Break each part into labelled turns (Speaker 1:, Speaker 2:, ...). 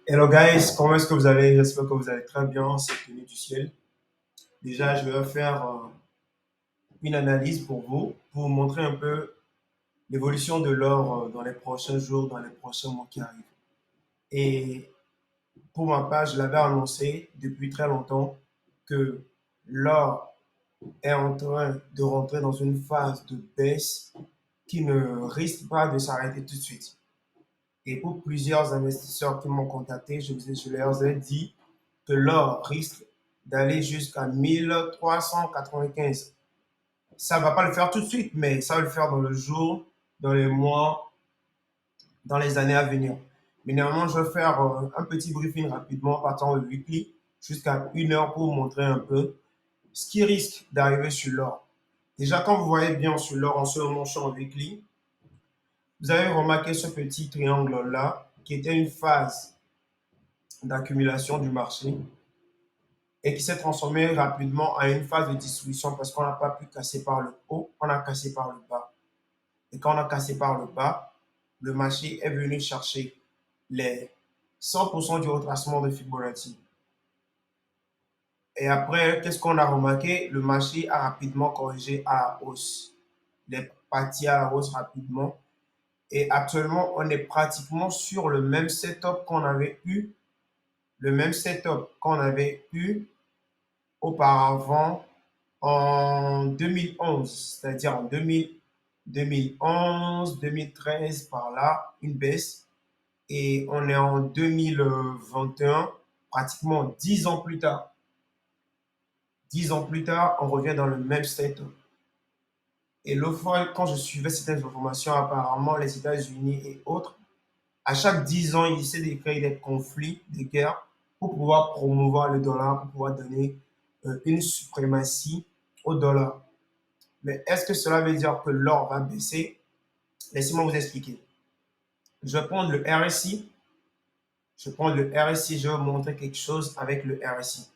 Speaker 1: Hello guys, comment est-ce que vous allez? J'espère que vous allez très bien, c'est Tony du ciel. Déjà, je vais faire une analyse pour vous montrer un peu l'évolution de l'or dans les prochains jours, dans les prochains mois qui arrivent. Et pour ma part, je l'avais annoncé depuis très longtemps que l'or est en train de rentrer dans une phase de baisse qui ne risque pas de s'arrêter tout de suite. Et pour plusieurs investisseurs qui m'ont contacté, je leur ai dit que l'or risque d'aller jusqu'à 1395. Ça ne va pas le faire tout de suite, mais ça va le faire dans le jour, dans les mois, dans les années à venir. Mais néanmoins, je vais faire un petit briefing rapidement, partant au weekly, jusqu'à 1 heure pour vous montrer un peu ce qui risque d'arriver sur l'or. Déjà, quand vous voyez bien sur l'or en ce moment, je suis en weekly, vous avez remarqué ce petit triangle-là, qui était une phase d'accumulation du marché et qui s'est transformé rapidement en une phase de distribution parce qu'on n'a pas pu casser par le haut, on a cassé par le bas. Et quand on a cassé par le bas, le marché est venu chercher les 100% du retracement de Fibonacci. Et après, qu'est-ce qu'on a remarqué? Le marché a rapidement corrigé à la hausse. Il est parti à la hausse rapidement. Et actuellement, on est pratiquement sur le même setup qu'on avait eu, auparavant en 2011, c'est-à-dire en 2011, 2013, par là, une baisse. Et on est en 2021, pratiquement 10 ans plus tard. 10 ans plus tard, on revient dans le même setup. Et l'autre fois, quand je suivais certaines informations, apparemment, les États-Unis et autres, à chaque 10 ans, ils essaient de créer des conflits, des guerres, pour pouvoir promouvoir le dollar, pour pouvoir donner une suprématie au dollar. Mais est-ce que cela veut dire que l'or va baisser? Laissez-moi vous expliquer. Je vais prendre le RSI. Je vais vous montrer quelque chose avec le RSI.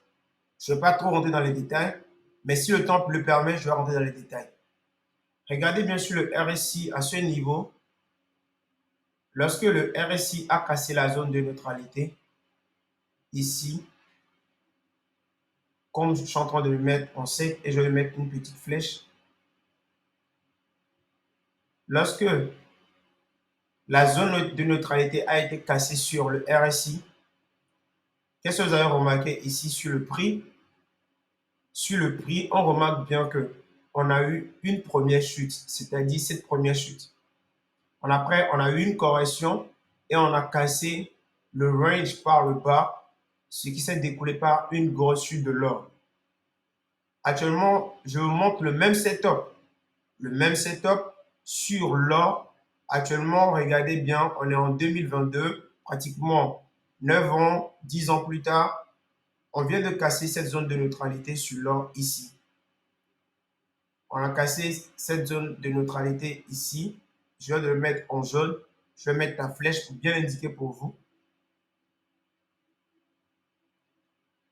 Speaker 1: Je ne vais pas trop rentrer dans les détails, mais si le temps le permet, je vais rentrer dans les détails. Regardez bien sûr le RSI à ce niveau. Lorsque le RSI a cassé la zone de neutralité, ici, comme je suis en train de le mettre en sec et je vais mettre une petite flèche, lorsque la zone de neutralité a été cassée sur le RSI, qu'est-ce que vous avez remarqué ici sur le prix? Sur le prix, on remarque bien que on a eu une première chute, c'est-à-dire cette première chute. Après, on a eu une correction et on a cassé le range par le bas, ce qui s'est découlé par une grosse chute de l'or. Actuellement, je vous montre le même setup. Le même setup sur l'or. Actuellement, regardez bien, on est en 2022, pratiquement 9 ans, 10 ans plus tard. On vient de casser cette zone de neutralité sur l'or ici. On a cassé cette zone de neutralité ici. Je vais le mettre en jaune. Je vais mettre la flèche pour bien indiquer pour vous.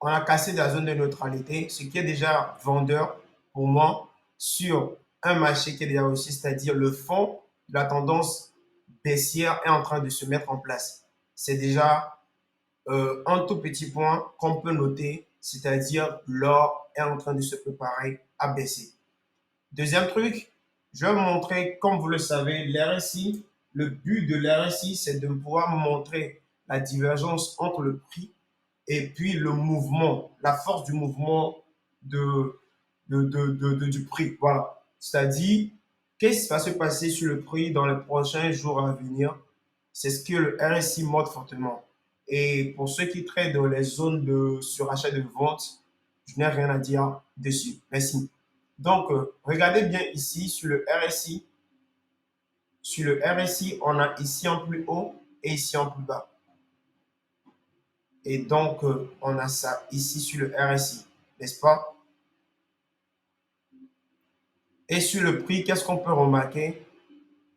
Speaker 1: On a cassé la zone de neutralité, ce qui est déjà vendeur pour moi sur un marché qui est déjà aussi, c'est-à-dire le fond de la tendance baissière est en train de se mettre en place. C'est déjà un tout petit point qu'on peut noter, c'est-à-dire l'or est en train de se préparer à baisser. Deuxième truc, je vais vous montrer, comme vous le savez, l'RSI. Le but de l'RSI, c'est de pouvoir montrer la divergence entre le prix et puis le mouvement, la force du mouvement du prix. Voilà. C'est-à-dire, qu'est-ce qui va se passer sur le prix dans les prochains jours à venir? C'est ce que le RSI montre fortement. Et pour ceux qui traitent dans les zones de surachat et de vente, je n'ai rien à dire dessus. Merci. Donc, regardez bien ici sur le RSI. Sur le RSI, on a ici en plus haut et ici en plus bas. Et donc, on a ça ici sur le RSI, n'est-ce pas? Et sur le prix, qu'est-ce qu'on peut remarquer?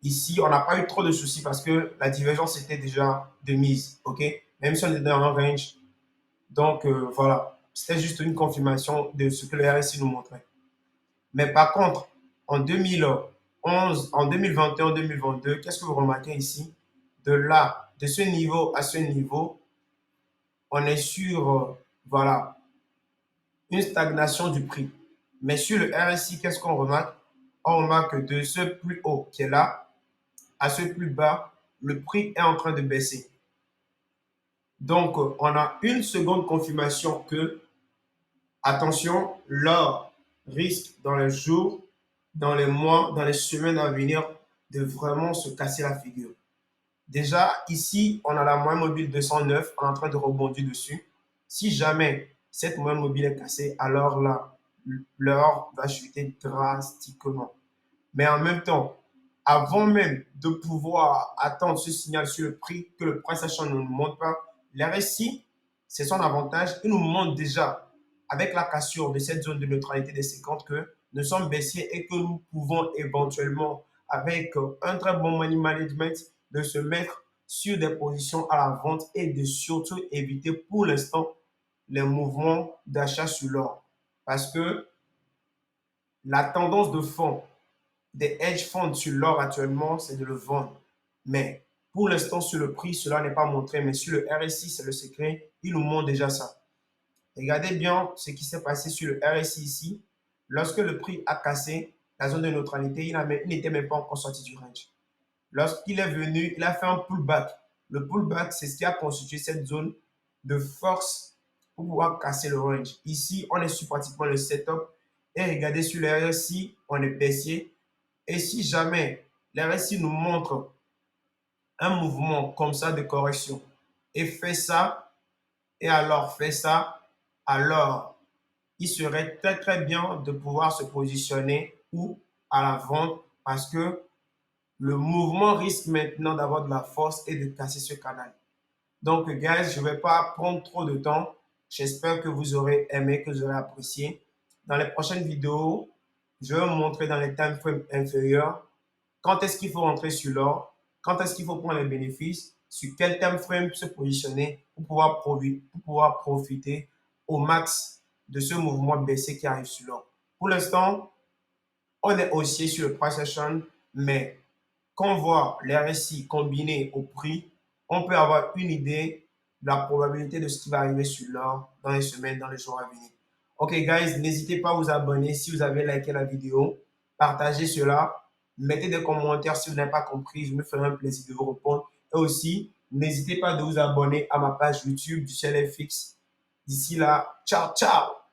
Speaker 1: Ici, on n'a pas eu trop de soucis parce que la divergence était déjà de mise, ok? Même si on était dans un range. Donc, voilà. C'était juste une confirmation de ce que le RSI nous montrait. Mais par contre, en 2011, en 2021, en 2022, qu'est-ce que vous remarquez ici? De là, de ce niveau à ce niveau, on est sur, voilà, une stagnation du prix. Mais sur le RSI, qu'est-ce qu'on remarque? On remarque que de ce plus haut qui est là à ce plus bas, le prix est en train de baisser. Donc, on a une seconde confirmation que, attention, l'or risque dans les jours, dans les mois, dans les semaines à venir de vraiment se casser la figure. Déjà, ici, on a la moyenne mobile 209, on est en train de rebondir dessus. Si jamais cette moyenne mobile est cassée, alors là, l'or va chuter drastiquement. Mais en même temps, avant même de pouvoir attendre ce signal sur le prix, que le price action ne nous montre pas, l'RSI, c'est son avantage. Il nous montre déjà, avec la cassure de cette zone de neutralité des 50, que nous sommes baissiers et que nous pouvons éventuellement, avec un très bon money management, de se mettre sur des positions à la vente et de surtout éviter pour l'instant les mouvements d'achat sur l'or. Parce que la tendance de fond des hedge funds sur l'or actuellement, c'est de le vendre. Mais pour l'instant, sur le prix, cela n'est pas montré. Mais sur le RSI, c'est le secret. Il nous montre déjà ça. Regardez bien ce qui s'est passé sur le RSI ici. Lorsque le prix a cassé la zone de neutralité, il n'était même pas encore sorti du range. Lorsqu'il est venu, il a fait un pullback. Le pullback, c'est ce qui a constitué cette zone de force pour pouvoir casser le range. Ici, on est sur pratiquement le setup. Et regardez sur le RSI, on est baissier. Et si jamais le RSI nous montre un mouvement comme ça de correction et fait ça, et alors fait ça, alors il serait très très bien de pouvoir se positionner ou à la vente parce que le mouvement risque maintenant d'avoir de la force et de casser ce canal. Donc, guys, je ne vais pas prendre trop de temps. J'espère que vous aurez aimé, que vous aurez apprécié. Dans les prochaines vidéos, je vais vous montrer dans les time frames inférieurs quand est-ce qu'il faut rentrer sur l'or, quand est-ce qu'il faut prendre les bénéfices, sur quel time frame se positionner pour pouvoir profiter au max de ce mouvement baissier qui arrive sur l'or. Pour l'instant, on est haussier sur le price action, mais quand on voit les RSI combinés au prix, on peut avoir une idée de la probabilité de ce qui va arriver sur l'or dans les semaines, dans les jours à venir. Ok, guys, n'hésitez pas à vous abonner si vous avez liké la vidéo. Partagez cela. Mettez des commentaires si vous n'avez pas compris. Je me ferai un plaisir de vous répondre. Et aussi, n'hésitez pas de vous abonner à ma page YouTube du CLFX. D'ici là, ciao, ciao!